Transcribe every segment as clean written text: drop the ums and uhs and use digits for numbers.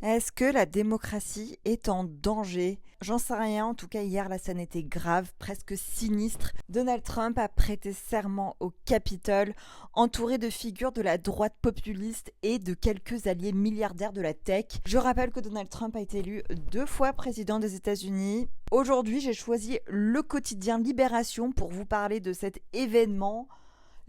Est-ce que la démocratie est en danger? J'en sais rien, en tout cas hier la scène était grave, presque sinistre. Donald Trump a prêté serment au Capitole, entouré de figures de la droite populiste et de quelques alliés milliardaires de la tech. Je rappelle que Donald Trump a été élu 2 fois président des États-Unis. Aujourd'hui, j'ai choisi le quotidien Libération pour vous parler de cet événement.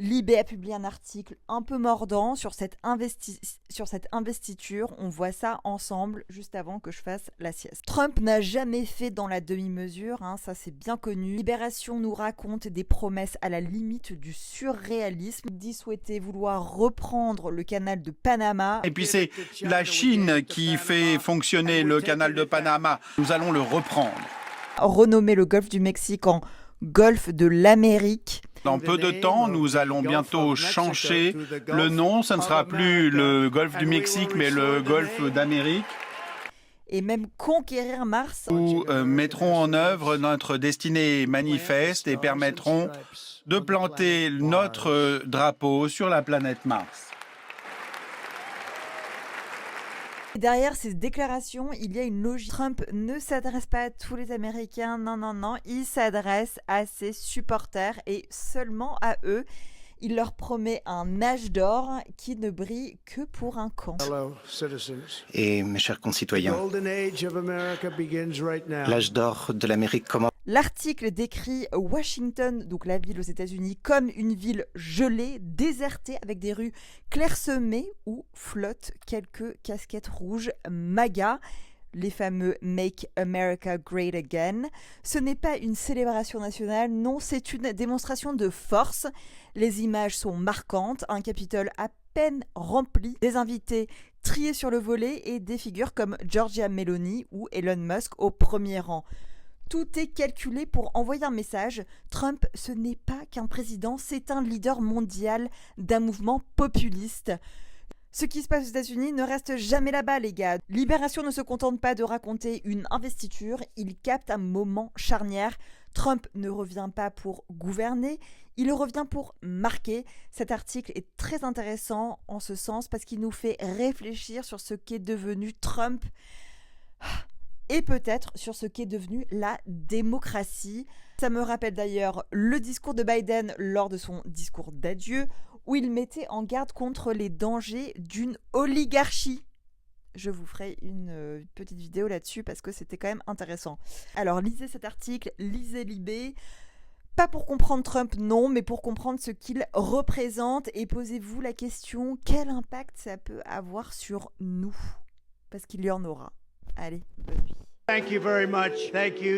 Libé a publié un article un peu mordant sur cette investiture. On voit ça ensemble juste avant que je fasse la sieste. Trump n'a jamais fait dans la demi-mesure, ça c'est bien connu. Libération nous raconte des promesses à la limite du surréalisme. Il dit souhaiter vouloir reprendre le canal de Panama. Et puis c'est la Chine qui fait fonctionner le canal de Panama. Nous allons le reprendre. Renommer le golfe du Mexique en golfe de l'Amérique. Dans peu de temps, nous allons bientôt changer le nom. Ce ne sera plus le golfe du Mexique, mais le golfe d'Amérique. Et même conquérir Mars. Nous mettrons en œuvre notre destinée manifeste et permettront de planter notre drapeau sur la planète Mars. Derrière ces déclarations, il y a une logique. Trump ne s'adresse pas à tous les Américains, non, il s'adresse à ses supporters et seulement à eux. Il leur promet un âge d'or qui ne brille que pour un camp. Et mes chers concitoyens, l'âge d'or de l'Amérique commence. L'article décrit Washington, donc la ville aux États-Unis, comme une ville gelée, désertée, avec des rues clairsemées où flottent quelques casquettes rouges MAGA, les fameux Make America Great Again. Ce n'est pas une célébration nationale, non, c'est une démonstration de force. Les images sont marquantes, un Capitole à peine rempli, des invités triés sur le volet et des figures comme Giorgia Meloni ou Elon Musk au premier rang. Tout est calculé pour envoyer un message. Trump, ce n'est pas qu'un président, c'est un leader mondial d'un mouvement populiste. Ce qui se passe aux États-Unis ne reste jamais là-bas, les gars. Libération ne se contente pas de raconter une investiture, il capte un moment charnière. Trump ne revient pas pour gouverner, il revient pour marquer. Cet article est très intéressant en ce sens parce qu'il nous fait réfléchir sur ce qu'est devenu Trump et peut-être sur ce qu'est devenu la démocratie. Ça me rappelle d'ailleurs le discours de Biden lors de son discours d'adieu, où il mettait en garde contre les dangers d'une oligarchie. Je vous ferai une petite vidéo là-dessus parce que c'était quand même intéressant. Alors lisez cet article, lisez Libé. Pas pour comprendre Trump, non, mais pour comprendre ce qu'il représente et posez-vous la question, quel impact ça peut avoir sur nous? Parce qu'il y en aura. Allez, bonne nuit. Thank you very much. Thank you.